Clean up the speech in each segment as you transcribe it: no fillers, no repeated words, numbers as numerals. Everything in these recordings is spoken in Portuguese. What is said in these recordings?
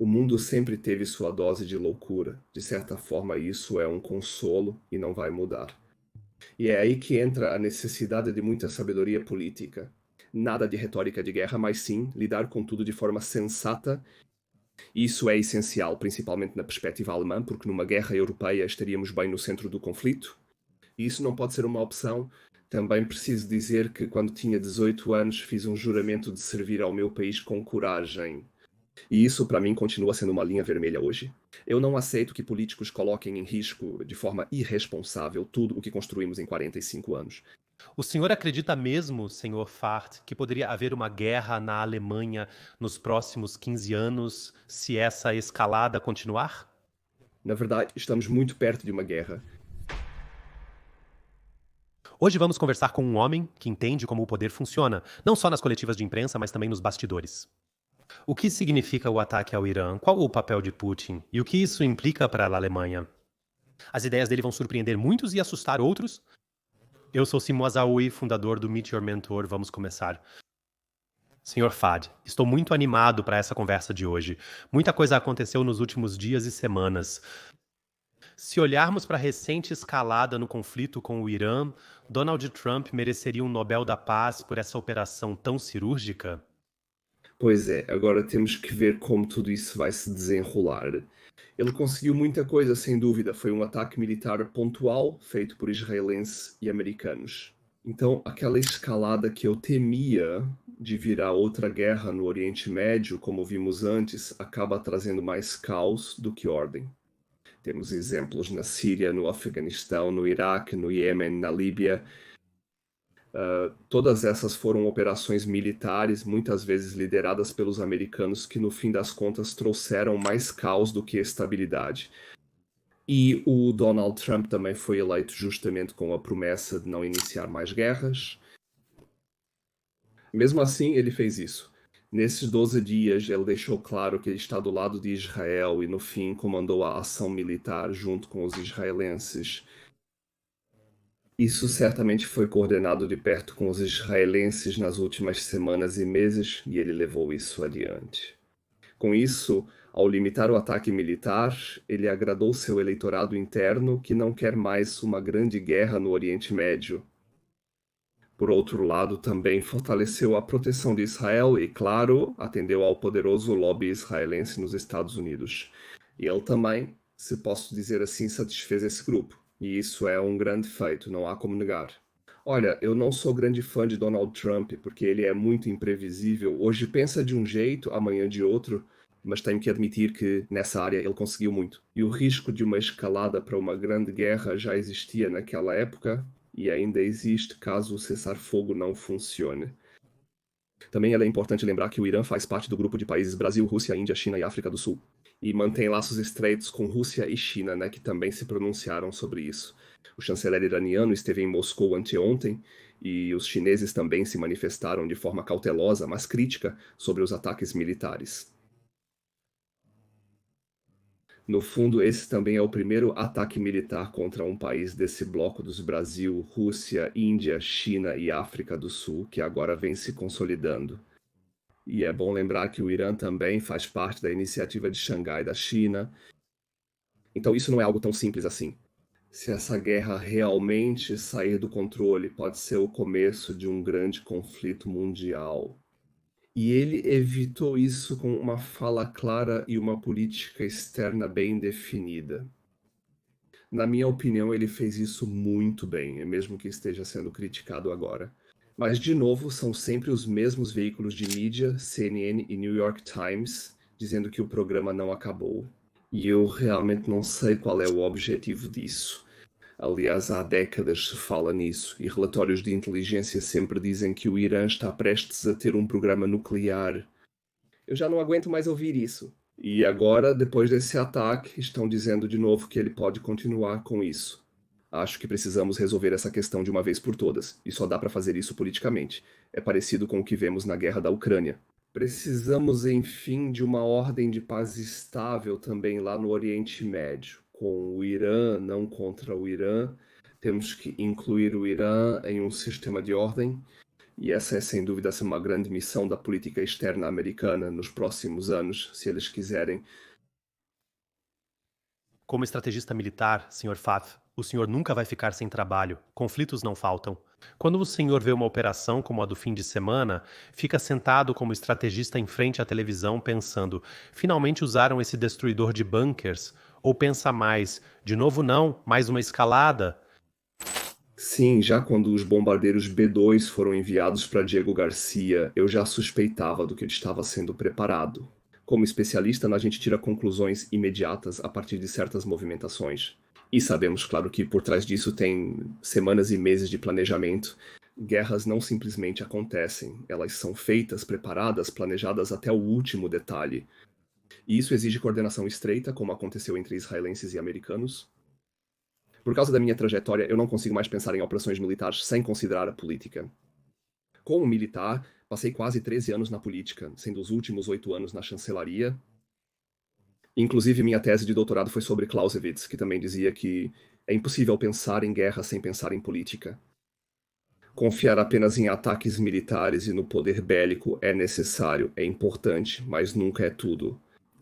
O mundo sempre teve sua dose de loucura. De certa forma, isso é um consolo e não vai mudar. E é aí que entra a necessidade de muita sabedoria política. Nada de retórica de guerra, mas sim lidar com tudo de forma sensata. E isso é essencial, principalmente na perspectiva alemã, porque numa guerra europeia estaríamos bem no centro do conflito. E isso não pode ser uma opção. Também preciso dizer que, quando tinha 18 anos, fiz um juramento de servir ao meu país com coragem. E isso, para mim, continua sendo uma linha vermelha hoje. Eu não aceito que políticos coloquem em risco, de forma irresponsável, tudo o que construímos em 45 anos. O senhor acredita mesmo, senhor Fart, que poderia haver uma guerra na Alemanha nos próximos 15 anos se essa escalada continuar? Na verdade, estamos muito perto de uma guerra. Hoje vamos conversar com um homem que entende como o poder funciona, não só nas coletivas de imprensa, mas também nos bastidores. O que significa o ataque ao Irã? Qual o papel de Putin? E o que isso implica para a Alemanha? As ideias dele vão surpreender muitos e assustar outros. Eu sou Simo Azaoui, fundador do Meet Your Mentor. Vamos começar. Senhor Fad, estou muito animado para essa conversa de hoje. Muita coisa aconteceu nos últimos dias e semanas. Se olharmos para a recente escalada no conflito com o Irã, Donald Trump mereceria um Nobel da Paz por essa operação tão cirúrgica? Pois é, agora temos que ver como tudo isso vai se desenrolar. Ele conseguiu muita coisa, sem dúvida. Foi um ataque militar pontual, feito por israelenses e americanos. Então, aquela escalada que eu temia de virar outra guerra no Oriente Médio, como vimos antes, acaba trazendo mais caos do que ordem. Temos exemplos na Síria, no Afeganistão, no Iraque, no Iêmen, na Líbia. Todas essas foram operações militares, muitas vezes lideradas pelos americanos, que no fim das contas trouxeram mais caos do que estabilidade. E o Donald Trump também foi eleito justamente com a promessa de não iniciar mais guerras. Mesmo assim, ele fez isso. Nesses 12 dias, ele deixou claro que ele está do lado de Israel e, no fim, comandou a ação militar junto com os israelenses. Isso certamente foi coordenado de perto com os israelenses nas últimas semanas e meses, e ele levou isso adiante. Com isso, ao limitar o ataque militar, ele agradou seu eleitorado interno, que não quer mais uma grande guerra no Oriente Médio. Por outro lado, também fortaleceu a proteção de Israel e, claro, atendeu ao poderoso lobby israelense nos Estados Unidos. E ele também, se posso dizer assim, satisfez esse grupo. E isso é um grande feito, não há como negar. Olha, eu não sou grande fã de Donald Trump, porque ele é muito imprevisível. Hoje pensa de um jeito, amanhã de outro, mas tenho que admitir que nessa área ele conseguiu muito. E o risco de uma escalada para uma grande guerra já existia naquela época e ainda existe caso o cessar-fogo não funcione. Também é importante lembrar que o Irã faz parte do grupo de países Brasil, Rússia, Índia, China e África do Sul. E mantém laços estreitos com Rússia e China, né, que também se pronunciaram sobre isso. O chanceler iraniano esteve em Moscou anteontem e os chineses também se manifestaram de forma cautelosa, mas crítica, sobre os ataques militares. No fundo, esse também é o primeiro ataque militar contra um país desse bloco dos Brasil, Rússia, Índia, China e África do Sul, que agora vem se consolidando. E é bom lembrar que o Irã também faz parte da iniciativa de Xangai da China. Então isso não é algo tão simples assim. Se essa guerra realmente sair do controle, pode ser o começo de um grande conflito mundial. E ele evitou isso com uma fala clara e uma política externa bem definida. Na minha opinião, ele fez isso muito bem, mesmo que esteja sendo criticado agora. Mas, de novo, são sempre os mesmos veículos de mídia, CNN e New York Times, dizendo que o programa não acabou. E eu realmente não sei qual é o objetivo disso. Aliás, há décadas se fala nisso, e relatórios de inteligência sempre dizem que o Irã está prestes a ter um programa nuclear. Eu já não aguento mais ouvir isso. E agora, depois desse ataque, estão dizendo de novo que ele pode continuar com isso. Acho que precisamos resolver essa questão de uma vez por todas, e só dá para fazer isso politicamente. É parecido com o que vemos na guerra da Ucrânia. Precisamos, enfim, de uma ordem de paz estável também lá no Oriente Médio, com o Irã, não contra o Irã. Temos que incluir o Irã em um sistema de ordem E essa é, sem dúvida, uma grande missão da política externa americana nos próximos anos, se eles quiserem. Como estrategista militar, Sr. Pfaff, o senhor nunca vai ficar sem trabalho. Conflitos não faltam. Quando o senhor vê uma operação como a do fim de semana, fica sentado como estrategista em frente à televisão pensando: finalmente usaram esse destruidor de bunkers? Ou pensa mais: de novo não, mais uma escalada? Sim, já quando os bombardeiros B-2 foram enviados para Diego Garcia, eu já suspeitava do que ele estava sendo preparado. Como especialista, a gente tira conclusões imediatas a partir de certas movimentações. E sabemos, claro, que por trás disso tem semanas e meses de planejamento. Guerras não simplesmente acontecem, elas são feitas, preparadas, planejadas até o último detalhe. E isso exige coordenação estreita, como aconteceu entre israelenses e americanos. Por causa da minha trajetória, eu não consigo mais pensar em operações militares sem considerar a política. Como militar, passei quase 13 anos na política, sendo os últimos 8 anos na chancelaria. Inclusive, minha tese de doutorado foi sobre Clausewitz, que também dizia que é impossível pensar em guerra sem pensar em política. Confiar apenas em ataques militares e no poder bélico é necessário, é importante, mas nunca é tudo.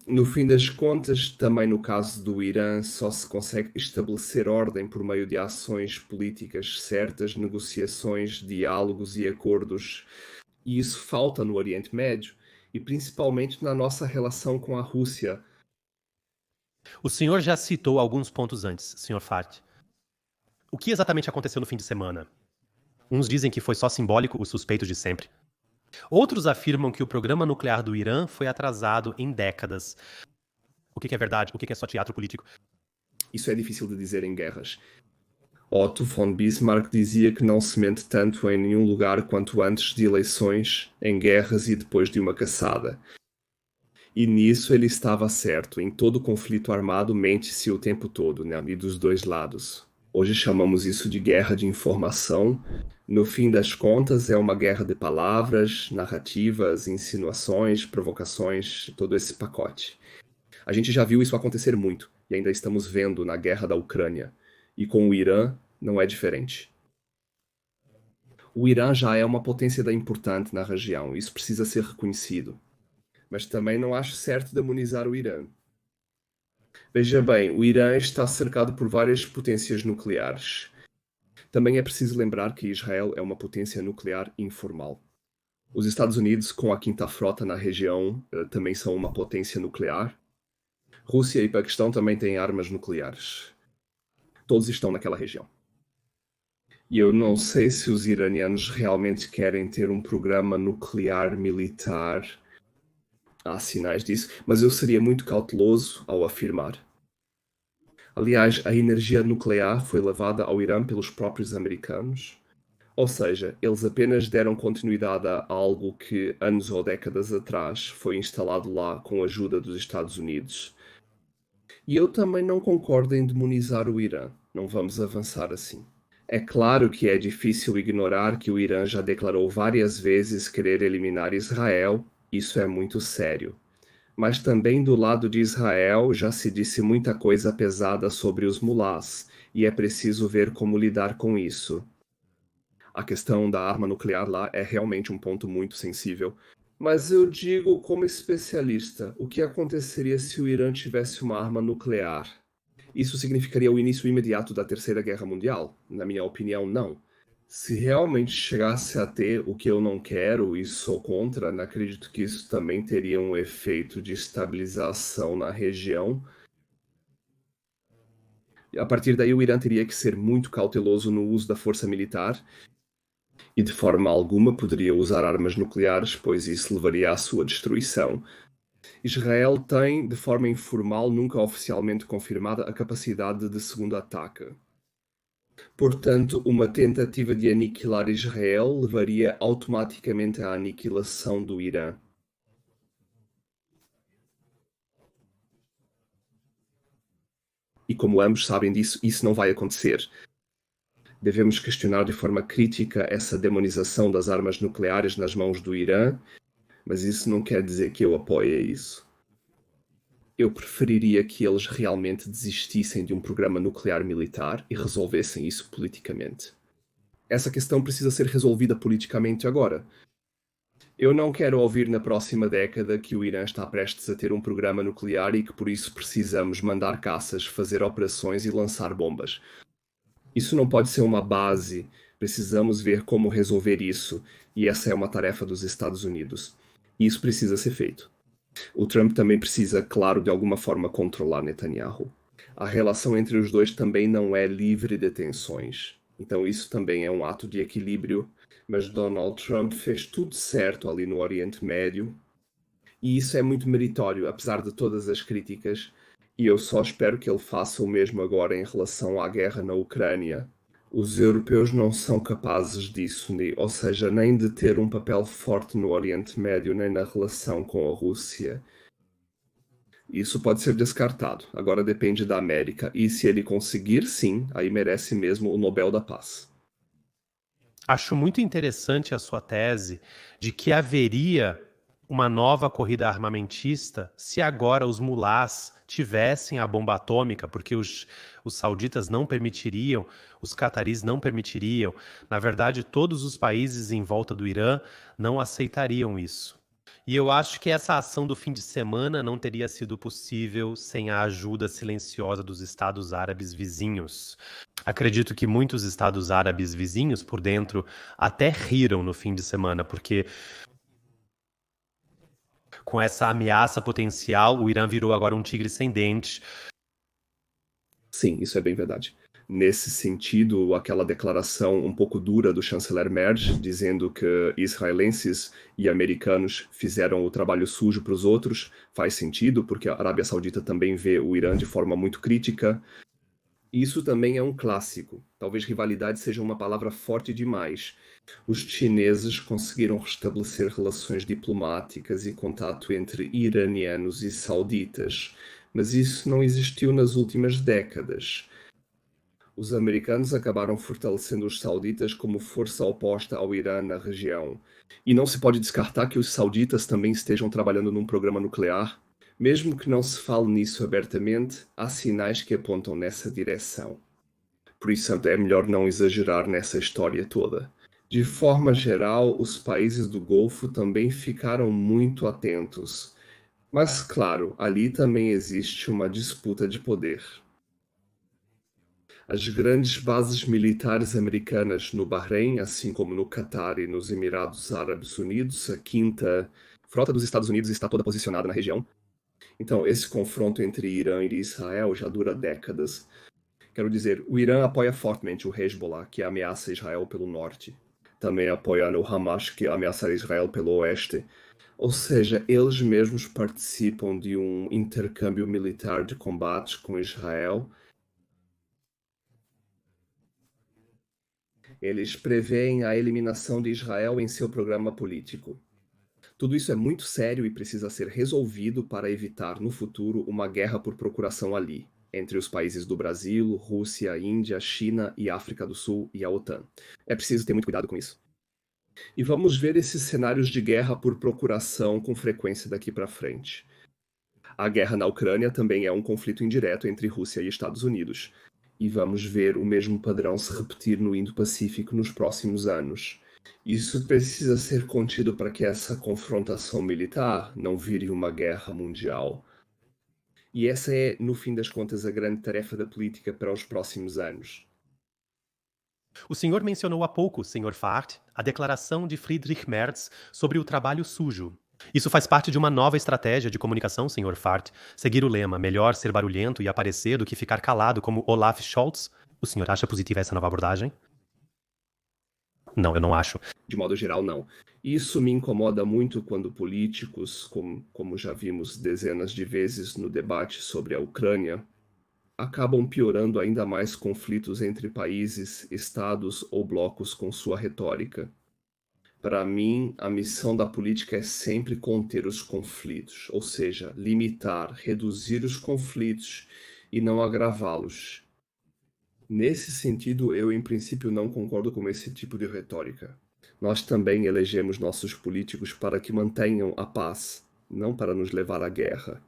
No fim das contas, também no caso do Irã, só se consegue estabelecer ordem por meio de ações políticas certas, negociações, diálogos e acordos. E isso falta no Oriente Médio, e principalmente na nossa relação com a Rússia. O senhor já citou alguns pontos antes, Sr. Pfaff. O que exatamente aconteceu no fim de semana? Uns dizem que foi só simbólico, os suspeitos de sempre. Outros afirmam que o programa nuclear do Irã foi atrasado em décadas. O que é verdade? O que é só teatro político? Isso é difícil de dizer em guerras. Otto von Bismarck dizia que não se mente tanto em nenhum lugar quanto antes de eleições, em guerras e depois de uma caçada. E nisso ele estava certo. Em todo conflito armado mente-se o tempo todo, né? E dos dois lados. Hoje chamamos isso de guerra de informação. No fim das contas, é uma guerra de palavras, narrativas, insinuações, provocações, todo esse pacote. A gente já viu isso acontecer muito, e ainda estamos vendo na guerra da Ucrânia. E com o Irã, não é diferente. O Irã já é uma potência importante na região, isso precisa ser reconhecido. Mas também não acho certo demonizar o Irã. Veja bem, o Irã está cercado por várias potências nucleares. Também é preciso lembrar que Israel é uma potência nuclear informal. Os Estados Unidos, com a quinta frota na região, também são uma potência nuclear. Rússia e Paquistão também têm armas nucleares. Todos estão naquela região. E eu não sei se os iranianos realmente querem ter um programa nuclear militar. Há sinais disso, mas eu seria muito cauteloso ao afirmar. Aliás, a energia nuclear foi levada ao Irã pelos próprios americanos. Ou seja, eles apenas deram continuidade a algo que, anos ou décadas atrás, foi instalado lá com a ajuda dos Estados Unidos. E eu também não concordo em demonizar o Irã. Não vamos avançar assim. É claro que é difícil ignorar que o Irã já declarou várias vezes querer eliminar Israel. Isso é muito sério. Mas também do lado de Israel já se disse muita coisa pesada sobre os mulás, e é preciso ver como lidar com isso. A questão da arma nuclear lá é realmente um ponto muito sensível. Mas eu digo como especialista, o que aconteceria se o Irã tivesse uma arma nuclear? Isso significaria o início imediato da Terceira Guerra Mundial? Na minha opinião, não. Se realmente chegasse a ter o que eu não quero e sou contra, acredito que isso também teria um efeito de estabilização na região. E a partir daí, o Irã teria que ser muito cauteloso no uso da força militar e de forma alguma poderia usar armas nucleares, pois isso levaria à sua destruição. Israel tem, de forma informal, nunca oficialmente confirmada, a capacidade de segundo ataque. Portanto, uma tentativa de aniquilar Israel levaria automaticamente à aniquilação do Irã. E como ambos sabem disso, isso não vai acontecer. Devemos questionar de forma crítica essa demonização das armas nucleares nas mãos do Irã, mas isso não quer dizer que eu apoie isso. Eu preferiria que eles realmente desistissem de um programa nuclear militar e resolvessem isso politicamente. Essa questão precisa ser resolvida politicamente agora. Eu não quero ouvir na próxima década que o Irã está prestes a ter um programa nuclear e que por isso precisamos mandar caças, fazer operações e lançar bombas. Isso não pode ser uma base. Precisamos ver como resolver isso, e essa é uma tarefa dos Estados Unidos. E isso precisa ser feito. O Trump também precisa, claro, de alguma forma controlar Netanyahu. A relação entre os dois também não é livre de tensões. Então isso também é um ato de equilíbrio, mas Donald Trump fez tudo certo ali no Oriente Médio, e isso é muito meritório, apesar de todas as críticas, e eu só espero que ele faça o mesmo agora em relação à guerra na Ucrânia. Os europeus não são capazes disso, ou seja, nem de ter um papel forte no Oriente Médio, nem na relação com a Rússia. Isso pode ser descartado. Agora depende da América. E se ele conseguir, sim, aí merece mesmo o Nobel da Paz. Acho muito interessante a sua tese de que haveria uma nova corrida armamentista se agora os mulás tivessem a bomba atômica, porque os sauditas não permitiriam, os cataris não permitiriam. Na verdade, todos os países em volta do Irã não aceitariam isso. E eu acho que essa ação do fim de semana não teria sido possível sem a ajuda silenciosa dos Estados Árabes vizinhos. Acredito que muitos Estados Árabes vizinhos por dentro até riram no fim de semana, porque com essa ameaça potencial, o Irã virou agora um tigre sem dentes. Sim, isso é bem verdade. Nesse sentido, aquela declaração um pouco dura do chanceler Merz, dizendo que israelenses e americanos fizeram o trabalho sujo para os outros, faz sentido, porque a Arábia Saudita também vê o Irã de forma muito crítica. Isso também é um clássico. Talvez rivalidade seja uma palavra forte demais. Os chineses conseguiram restabelecer relações diplomáticas e contato entre iranianos e sauditas, mas isso não existiu nas últimas décadas. Os americanos acabaram fortalecendo os sauditas como força oposta ao Irã na região. E não se pode descartar que os sauditas também estejam trabalhando num programa nuclear. Mesmo que não se fale nisso abertamente, há sinais que apontam nessa direção. Por isso é melhor não exagerar nessa história toda. De forma geral, os países do Golfo também ficaram muito atentos. Mas, claro, ali também existe uma disputa de poder. As grandes bases militares americanas no Bahrein, assim como no Catar e nos Emirados Árabes Unidos, a quinta frota dos Estados Unidos está toda posicionada na região. Então, esse confronto entre Irã e Israel já dura décadas. Quero dizer, o Irã apoia fortemente o Hezbollah, que ameaça Israel pelo norte. Também apoia o Hamas, que ameaça Israel pelo oeste. Ou seja, eles mesmos participam de um intercâmbio militar de combates com Israel. Eles preveem a eliminação de Israel em seu programa político. Tudo isso é muito sério e precisa ser resolvido para evitar, no futuro, uma guerra por procuração ali, entre os países do Brasil, Rússia, Índia, China e África do Sul e a OTAN. É preciso ter muito cuidado com isso. E vamos ver esses cenários de guerra por procuração com frequência daqui para frente. A guerra na Ucrânia também é um conflito indireto entre Rússia e Estados Unidos. E vamos ver o mesmo padrão se repetir no Indo-Pacífico nos próximos anos. Isso precisa ser contido para que essa confrontação militar não vire uma guerra mundial. E essa é, no fim das contas, a grande tarefa da política para os próximos anos. O senhor mencionou há pouco, Sr. Fahd, a declaração de Friedrich Merz sobre o trabalho sujo. Isso faz parte de uma nova estratégia de comunicação, Sr. Fahd. Seguir o lema melhor ser barulhento e aparecer do que ficar calado como Olaf Scholz. O senhor acha positiva essa nova abordagem? Não, eu não acho. De modo geral, não. Isso me incomoda muito quando políticos, como já vimos dezenas de vezes no debate sobre a Ucrânia, acabam piorando ainda mais conflitos entre países, estados ou blocos com sua retórica. Para mim, a missão da política é sempre conter os conflitos, ou seja, limitar, reduzir os conflitos e não agravá-los. Nesse sentido, eu em princípio não concordo com esse tipo de retórica. Nós também elegemos nossos políticos para que mantenham a paz, não para nos levar à guerra.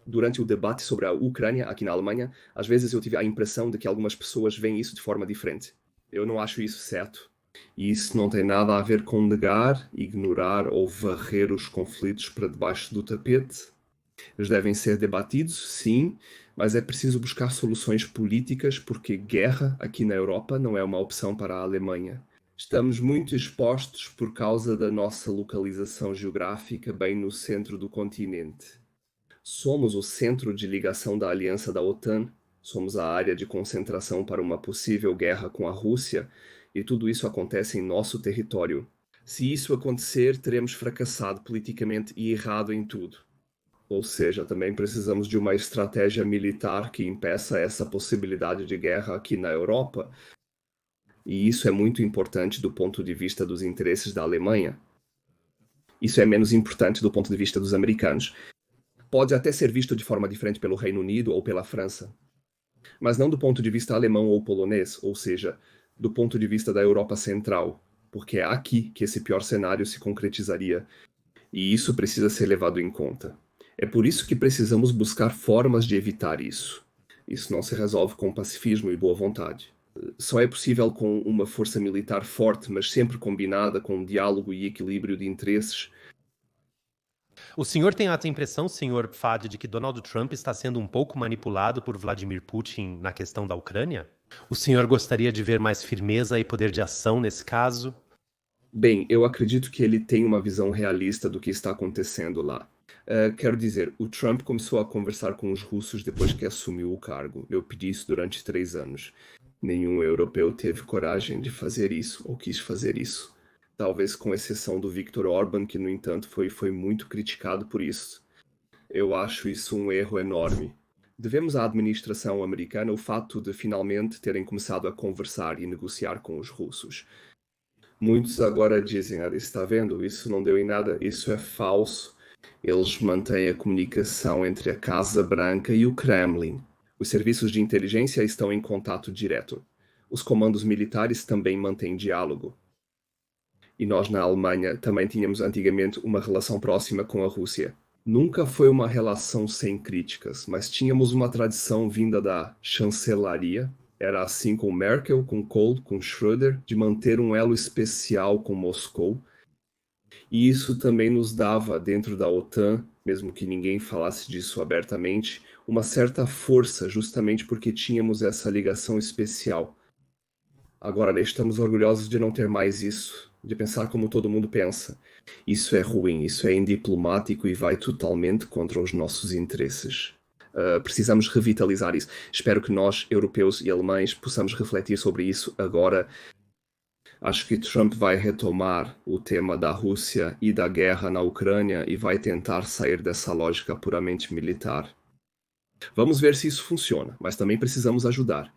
Durante o debate sobre a Ucrânia aqui na Alemanha, às vezes eu tive a impressão de que algumas pessoas veem isso de forma diferente. Eu não acho isso certo. E isso não tem nada a ver com negar, ignorar ou varrer os conflitos para debaixo do tapete. Eles devem ser debatidos, sim, mas é preciso buscar soluções políticas porque guerra aqui na Europa não é uma opção para a Alemanha. Estamos muito expostos por causa da nossa localização geográfica bem no centro do continente. Somos o centro de ligação da aliança da OTAN, somos a área de concentração para uma possível guerra com a Rússia, e tudo isso acontece em nosso território. Se isso acontecer, teremos fracassado politicamente e errado em tudo. Ou seja, também precisamos de uma estratégia militar que impeça essa possibilidade de guerra aqui na Europa. E isso é muito importante do ponto de vista dos interesses da Alemanha. Isso é menos importante do ponto de vista dos americanos. Pode até ser visto de forma diferente pelo Reino Unido ou pela França, mas não do ponto de vista alemão ou polonês, ou seja, do ponto de vista da Europa Central, porque é aqui que esse pior cenário se concretizaria, e isso precisa ser levado em conta. É por isso que precisamos buscar formas de evitar isso. Isso não se resolve com pacifismo e boa vontade. Só é possível com uma força militar forte, mas sempre combinada com diálogo e equilíbrio de interesses. O senhor tem a impressão, senhor Fad, de que Donald Trump está sendo um pouco manipulado por Vladimir Putin na questão da Ucrânia? O senhor gostaria de ver mais firmeza e poder de ação nesse caso? Bem, eu acredito que ele tem uma visão realista do que está acontecendo lá. Quero dizer, o Trump começou a conversar com os russos depois que assumiu o cargo. Eu pedi isso durante 3 anos. Nenhum europeu teve coragem de fazer isso ou quis fazer isso. Talvez com exceção do Viktor Orban, que, no entanto, foi muito criticado por isso. Eu acho isso um erro enorme. Devemos à administração americana o fato de finalmente terem começado a conversar e negociar com os russos. Muitos agora dizem, está vendo, isso não deu em nada, isso é falso. Eles mantêm a comunicação entre a Casa Branca e o Kremlin. Os serviços de inteligência estão em contato direto. Os comandos militares também mantêm diálogo. E nós na Alemanha também tínhamos antigamente uma relação próxima com a Rússia. Nunca foi uma relação sem críticas, mas tínhamos uma tradição vinda da chancelaria. Era assim com Merkel, com Kohl, com Schröder, de manter um elo especial com Moscou. E isso também nos dava, dentro da OTAN, mesmo que ninguém falasse disso abertamente, uma certa força, justamente porque tínhamos essa ligação especial. Agora, estamos orgulhosos de não ter mais isso, de pensar como todo mundo pensa. Isso é ruim, isso é indiplomático e vai totalmente contra os nossos interesses. Precisamos revitalizar isso. Espero que nós, europeus e alemães, possamos refletir sobre isso agora. Acho que Trump vai retomar o tema da Rússia e da guerra na Ucrânia e vai tentar sair dessa lógica puramente militar. Vamos ver se isso funciona, mas também precisamos ajudar.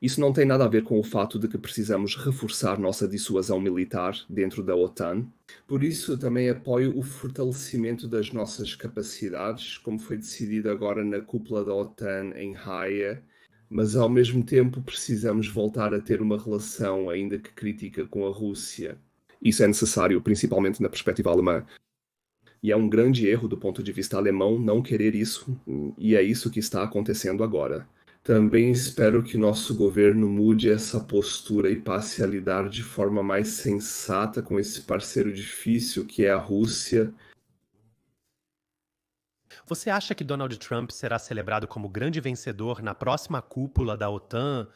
Isso não tem nada a ver com o fato de que precisamos reforçar nossa dissuasão militar dentro da OTAN. Por isso, também apoio o fortalecimento das nossas capacidades, como foi decidido agora na cúpula da OTAN em Haia, mas ao mesmo tempo precisamos voltar a ter uma relação, ainda que crítica, com a Rússia. Isso é necessário, principalmente na perspectiva alemã. E é um grande erro do ponto de vista alemão não querer isso, e é isso que está acontecendo agora. Também espero que nosso governo mude essa postura e passe a lidar de forma mais sensata com esse parceiro difícil que é a Rússia. Você acha que Donald Trump será celebrado como grande vencedor na próxima cúpula da OTAN?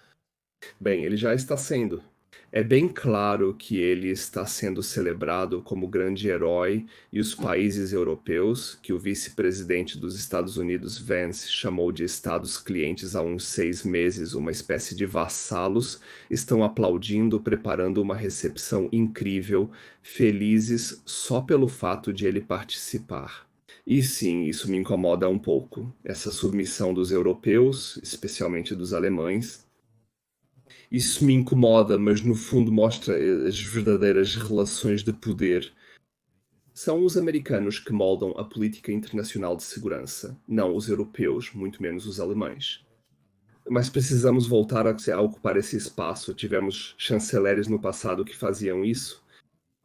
Bem, ele já está sendo. É bem claro que ele está sendo celebrado como grande herói e os países europeus, que o vice-presidente dos Estados Unidos, Vance, chamou de estados clientes há uns 6 meses, uma espécie de vassalos, estão aplaudindo, preparando uma recepção incrível, felizes só pelo fato de ele participar. E sim, isso me incomoda um pouco, essa submissão dos europeus, especialmente dos alemães. Isso me incomoda, mas no fundo mostra as verdadeiras relações de poder. São os americanos que moldam a política internacional de segurança, não os europeus, muito menos os alemães. Mas precisamos voltar a ocupar esse espaço. Tivemos chanceleres no passado que faziam isso.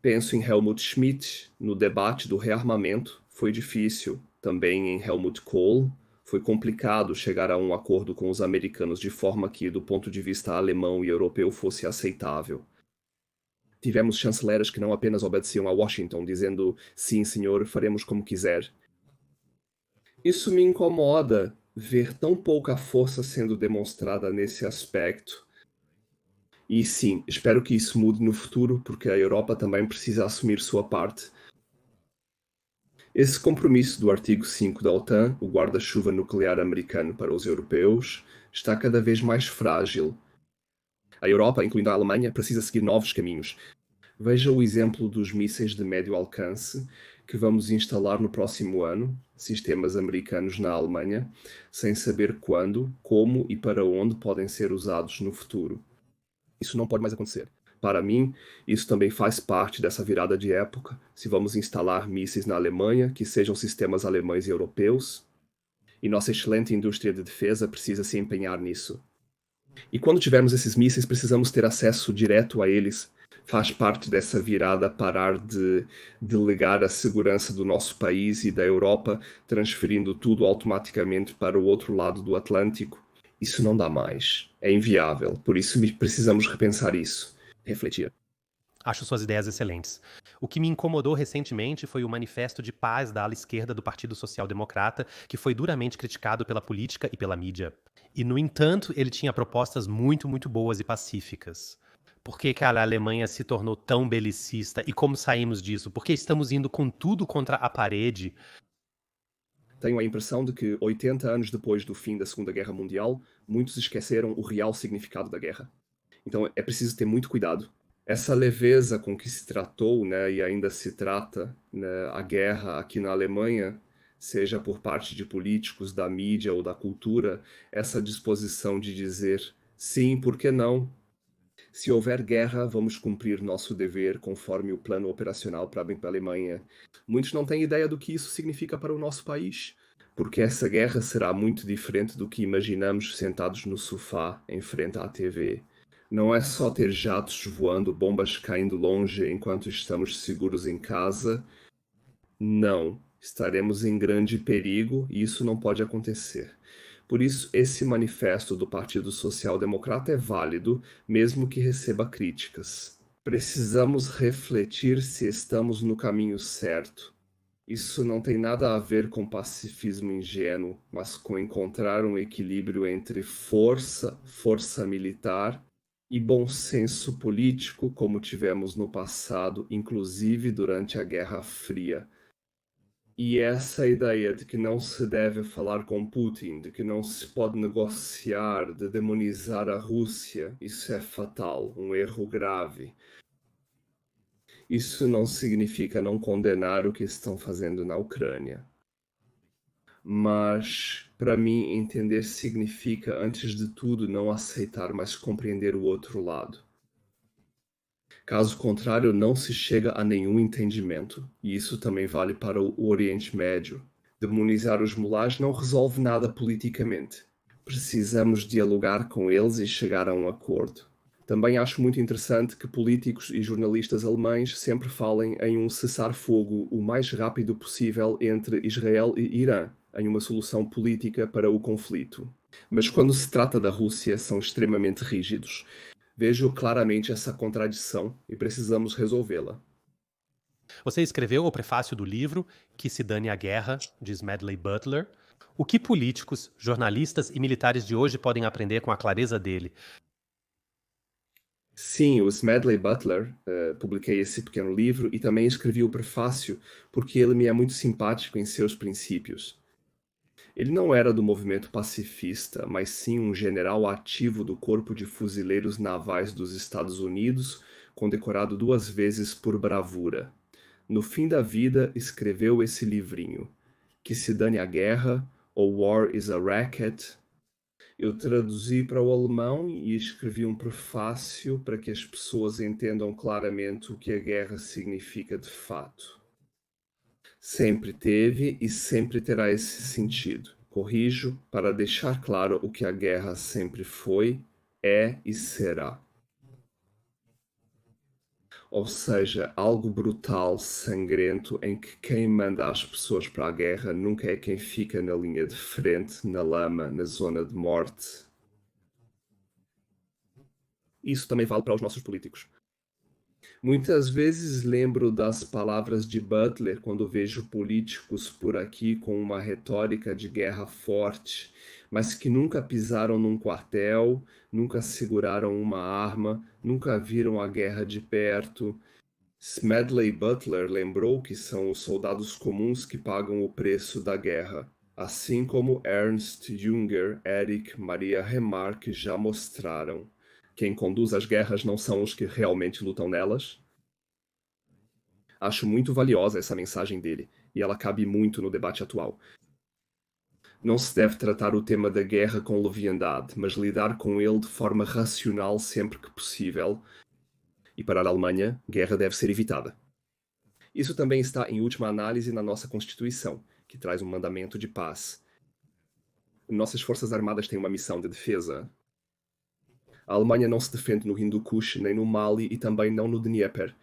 Penso em Helmut Schmidt, no debate do rearmamento, foi difícil. Também em Helmut Kohl, Foi complicado chegar a um acordo com os americanos de forma que, do ponto de vista alemão e europeu, fosse aceitável. Tivemos chanceleras que não apenas obedeciam a Washington, dizendo sim, senhor, faremos como quiser. Isso me incomoda ver tão pouca força sendo demonstrada nesse aspecto. E sim, espero que isso mude no futuro, porque a Europa também precisa assumir sua parte. Esse compromisso do artigo 5 da OTAN, o guarda-chuva nuclear americano para os europeus, está cada vez mais frágil. A Europa, incluindo a Alemanha, precisa seguir novos caminhos. Veja o exemplo dos mísseis de médio alcance que vamos instalar no próximo ano, sistemas americanos na Alemanha, sem saber quando, como e para onde podem ser usados no futuro. Isso não pode mais acontecer. Para mim, isso também faz parte dessa virada de época. Se vamos instalar mísseis na Alemanha, que sejam sistemas alemães e europeus, e nossa excelente indústria de defesa precisa se empenhar nisso. E quando tivermos esses mísseis, precisamos ter acesso direto a eles. Faz parte dessa virada parar de delegar a segurança do nosso país e da Europa, transferindo tudo automaticamente para o outro lado do Atlântico. Isso não dá mais. É inviável. Por isso precisamos repensar isso. Refletir. Acho suas ideias excelentes. O que me incomodou recentemente foi o manifesto de paz da ala esquerda do Partido Social Democrata, que foi duramente criticado pela política e pela mídia. E, no entanto, ele tinha propostas muito, muito boas e pacíficas. Por que que a Alemanha se tornou tão belicista e como saímos disso? Por que estamos indo com tudo contra a parede? Tenho a impressão de que, 80 anos depois do fim da Segunda Guerra Mundial, muitos esqueceram o real significado da guerra. Então é preciso ter muito cuidado. Essa leveza com que se tratou, né, e ainda se trata, né, a guerra aqui na Alemanha, seja por parte de políticos, da mídia ou da cultura, essa disposição de dizer sim, por que não? Se houver guerra, vamos cumprir nosso dever conforme o plano operacional para a Alemanha. Muitos não têm ideia do que isso significa para o nosso país, porque essa guerra será muito diferente do que imaginamos sentados no sofá em frente à TV. Não é só ter jatos voando, bombas caindo longe enquanto estamos seguros em casa. Não, estaremos em grande perigo e isso não pode acontecer. Por isso, esse manifesto do Partido Social Democrata é válido, mesmo que receba críticas. Precisamos refletir se estamos no caminho certo. Isso não tem nada a ver com pacifismo ingênuo, mas com encontrar um equilíbrio entre força militar e bom senso político, como tivemos no passado, inclusive durante a Guerra Fria. E essa ideia de que não se deve falar com Putin, de que não se pode negociar, de demonizar a Rússia, isso é fatal, um erro grave. Isso não significa não condenar o que estão fazendo na Ucrânia. Mas, para mim, entender significa, antes de tudo, não aceitar, mas compreender o outro lado. Caso contrário, não se chega a nenhum entendimento, e isso também vale para o Oriente Médio. Demonizar os mulás não resolve nada politicamente. Precisamos dialogar com eles e chegar a um acordo. Também acho muito interessante que políticos e jornalistas alemães sempre falem em um cessar-fogo o mais rápido possível entre Israel e Irã, em uma solução política para o conflito. Mas quando se trata da Rússia, são extremamente rígidos. Vejo claramente essa contradição e precisamos resolvê-la. Você escreveu o prefácio do livro Que se dane a guerra, diz Medley Butler. O que políticos, jornalistas e militares de hoje podem aprender com a clareza dele? Sim, o Smedley Butler, publiquei esse pequeno livro e também escrevi o prefácio porque ele me é muito simpático em seus princípios. Ele não era do movimento pacifista, mas sim um general ativo do Corpo de Fuzileiros Navais dos Estados Unidos, condecorado 2 vezes por bravura. No fim da vida, escreveu esse livrinho, Que se dane a guerra, ou War is a Racket. Eu traduzi para o alemão e escrevi um prefácio para que as pessoas entendam claramente o que a guerra significa de fato. Sempre teve e sempre terá esse sentido. Corrijo para deixar claro o que a guerra sempre foi, é e será. Ou seja, algo brutal, sangrento, em que quem manda as pessoas para a guerra nunca é quem fica na linha de frente, na lama, na zona de morte. Isso também vale para os nossos políticos. Muitas vezes lembro das palavras de Butler quando vejo políticos por aqui com uma retórica de guerra forte, mas que nunca pisaram num quartel, nunca seguraram uma arma, nunca viram a guerra de perto. Smedley Butler lembrou que são os soldados comuns que pagam o preço da guerra, assim como Ernst Jünger, Erich, Maria Remarque já mostraram. Quem conduz as guerras não são os que realmente lutam nelas? Acho muito valiosa essa mensagem dele, e ela cabe muito no debate atual. Não se deve tratar o tema da guerra com leviandade, mas lidar com ele de forma racional sempre que possível. E para a Alemanha, guerra deve ser evitada. Isso também está em última análise na nossa Constituição, que traz um mandamento de paz. Nossas Forças Armadas têm uma missão de defesa. A Alemanha não se defende no Hindu Kush, nem no Mali e também não no Dnieper.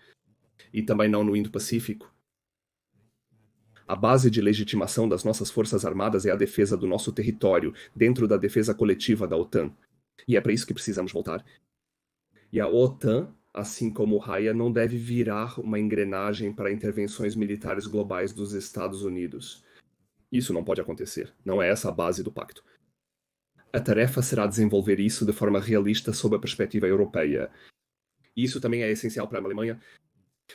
E também não no Indo-Pacífico. A base de legitimação das nossas Forças Armadas é a defesa do nosso território, dentro da defesa coletiva da OTAN. E é para isso que precisamos voltar. E a OTAN, assim como o Raia, não deve virar uma engrenagem para intervenções militares globais dos Estados Unidos. Isso não pode acontecer. Não é essa a base do pacto. A tarefa será desenvolver isso de forma realista sob a perspectiva europeia. E isso também é essencial para a Alemanha.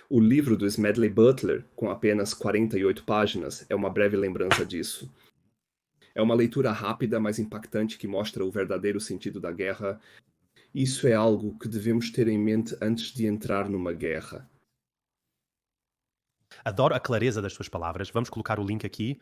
O livro do Smedley Butler, com apenas 48 páginas, é uma breve lembrança disso. É uma leitura rápida, mas impactante que mostra o verdadeiro sentido da guerra. Isso é algo que devemos ter em mente antes de entrar numa guerra. Adoro a clareza das suas palavras. Vamos colocar o link aqui.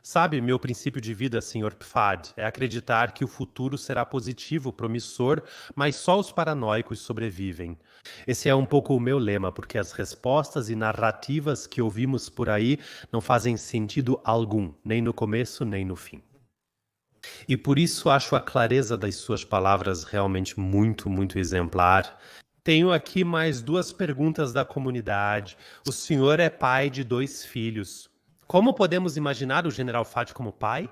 Sabe, meu princípio de vida, Sr. Pfad, é acreditar que o futuro será positivo, promissor, mas só os paranoicos sobrevivem. Esse é um pouco o meu lema, porque as respostas e narrativas que ouvimos por aí não fazem sentido algum, nem no começo, nem no fim. E por isso acho a clareza das suas palavras realmente muito, muito exemplar. Tenho aqui mais 2 perguntas da comunidade. O senhor é pai de 2 filhos. Como podemos imaginar o General Fad como pai?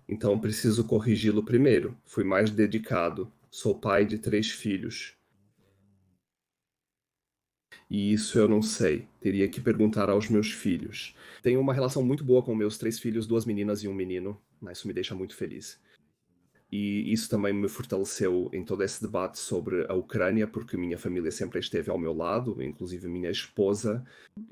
Então preciso corrigi-lo primeiro. Fui mais dedicado. Sou pai de 3 filhos. E isso eu não sei. Teria que perguntar aos meus filhos. Tenho uma relação muito boa com meus 3 filhos, 2 meninas e 1 menino. Isso me deixa muito feliz. E isso também me fortaleceu em todo esse debate sobre a Ucrânia, porque minha família sempre esteve ao meu lado, inclusive minha esposa,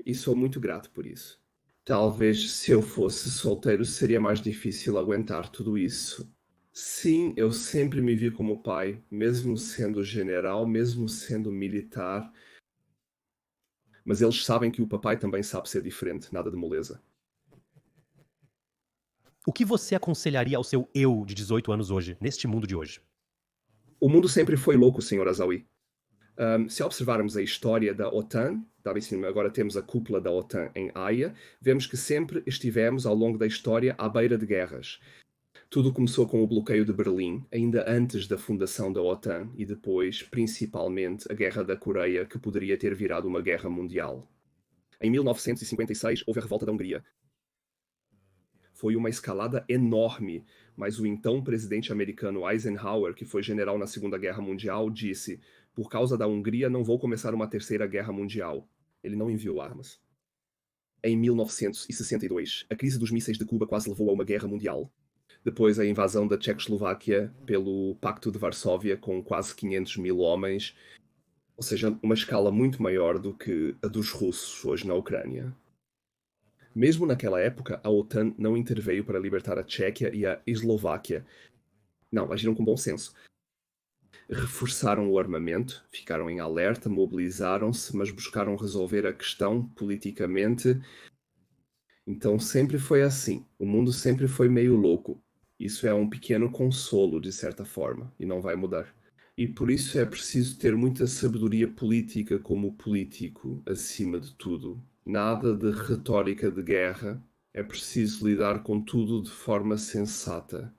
e sou muito grato por isso. Talvez se eu fosse solteiro seria mais difícil aguentar tudo isso. Sim, eu sempre me vi como pai, mesmo sendo general, mesmo sendo militar. Mas eles sabem que o papai também sabe ser diferente, nada de moleza. O que você aconselharia ao seu eu de 18 anos hoje, neste mundo de hoje? O mundo sempre foi louco, Sr. Azawi. Se observarmos a história da OTAN, agora temos a cúpula da OTAN em Haia, vemos que sempre estivemos ao longo da história à beira de guerras. Tudo começou com o bloqueio de Berlim, ainda antes da fundação da OTAN, e depois, principalmente, a Guerra da Coreia, que poderia ter virado uma guerra mundial. Em 1956, houve a revolta da Hungria. Foi uma escalada enorme, mas o então presidente americano Eisenhower, que foi general na Segunda Guerra Mundial, disse: por causa da Hungria não vou começar uma terceira guerra mundial. Ele não enviou armas. Em 1962, a crise dos mísseis de Cuba quase levou a uma guerra mundial. Depois a invasão da Tchecoslováquia pelo Pacto de Varsóvia com quase 500 mil homens, ou seja, uma escala muito maior do que a dos russos hoje na Ucrânia. Mesmo naquela época, a OTAN não interveio para libertar a Tchequia e a Eslováquia. Não, agiram com bom senso. Reforçaram o armamento, ficaram em alerta, mobilizaram-se, mas buscaram resolver a questão politicamente. Então sempre foi assim. O mundo sempre foi meio louco. Isso é um pequeno consolo, de certa forma, e não vai mudar. E por isso é preciso ter muita sabedoria política como político, acima de tudo. Nada de retórica de guerra. É preciso lidar com tudo de forma sensata.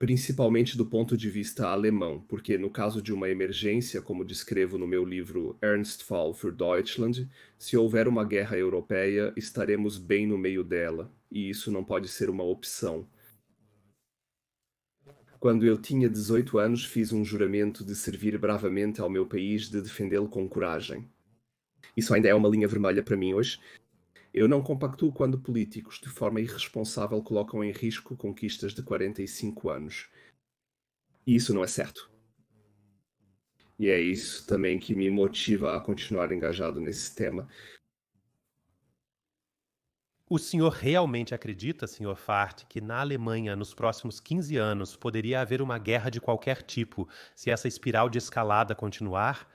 Principalmente do ponto de vista alemão, porque no caso de uma emergência, como descrevo no meu livro Ernstfall für Deutschland, se houver uma guerra europeia, estaremos bem no meio dela, e isso não pode ser uma opção. Quando eu tinha 18 anos, fiz um juramento de servir bravamente ao meu país, de defendê-lo com coragem. Isso ainda é uma linha vermelha para mim hoje. Eu não compactuo quando políticos, de forma irresponsável, colocam em risco conquistas de 45 anos. E isso não é certo. E é isso também que me motiva a continuar engajado nesse tema. O senhor realmente acredita, senhor Fart, que na Alemanha, nos próximos 15 anos, poderia haver uma guerra de qualquer tipo se essa espiral de escalada continuar?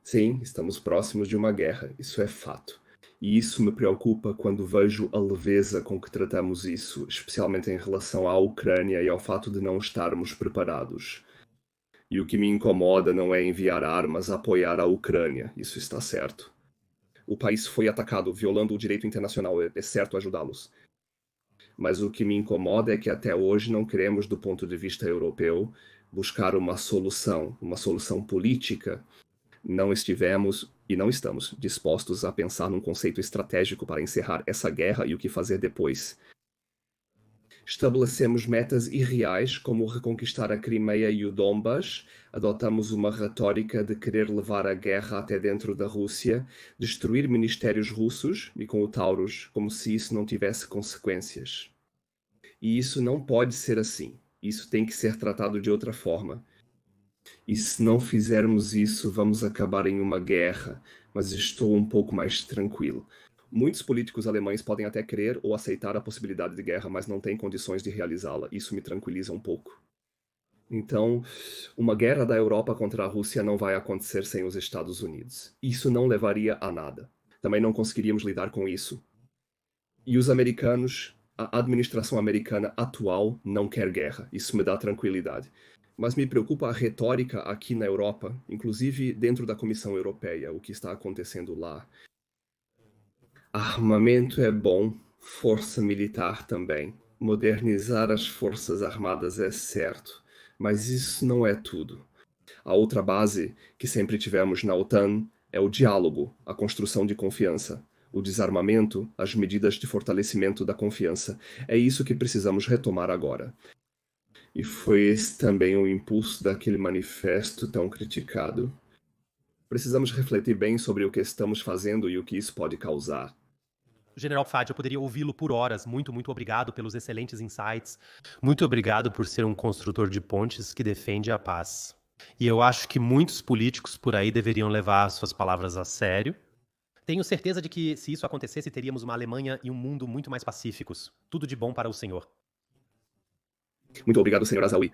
Sim, estamos próximos de uma guerra, isso é fato. E isso me preocupa quando vejo a leveza com que tratamos isso, especialmente em relação à Ucrânia e ao fato de não estarmos preparados. E o que me incomoda não é enviar armas a apoiar a Ucrânia, isso está certo. O país foi atacado, violando o direito internacional, é certo ajudá-los. Mas o que me incomoda é que até hoje não queremos, do ponto de vista europeu, buscar uma solução política. Não estivemos e não estamos dispostos a pensar num conceito estratégico para encerrar essa guerra e o que fazer depois. Estabelecemos metas irreais, como reconquistar a Crimeia e o Donbas, adotamos uma retórica de querer levar a guerra até dentro da Rússia, destruir ministérios russos, e com o Taurus, como se isso não tivesse consequências. E isso não pode ser assim. Isso tem que ser tratado de outra forma. E se não fizermos isso, vamos acabar em uma guerra, mas estou um pouco mais tranquilo. Muitos políticos alemães podem até querer ou aceitar a possibilidade de guerra, mas não têm condições de realizá-la. Isso me tranquiliza um pouco. Então, uma guerra da Europa contra a Rússia não vai acontecer sem os Estados Unidos. Isso não levaria a nada. Também não conseguiríamos lidar com isso. E os americanos, a administração americana atual não quer guerra. Isso me dá tranquilidade. Mas me preocupa a retórica aqui na Europa, inclusive dentro da Comissão Europeia, o que está acontecendo lá. Armamento é bom, força militar também. Modernizar as forças armadas é certo, mas isso não é tudo. A outra base que sempre tivemos na OTAN é o diálogo, a construção de confiança. O desarmamento, as medidas de fortalecimento da confiança. É isso que precisamos retomar agora. E foi esse também o impulso daquele manifesto tão criticado. Precisamos refletir bem sobre o que estamos fazendo e o que isso pode causar. General Fad, eu poderia ouvi-lo por horas. Muito, muito obrigado pelos excelentes insights. Muito obrigado por ser um construtor de pontes que defende a paz. E eu acho que muitos políticos por aí deveriam levar suas palavras a sério. Tenho certeza de que, se isso acontecesse, teríamos uma Alemanha e um mundo muito mais pacíficos. Tudo de bom para o senhor. Muito obrigado, Sr. Azaoui.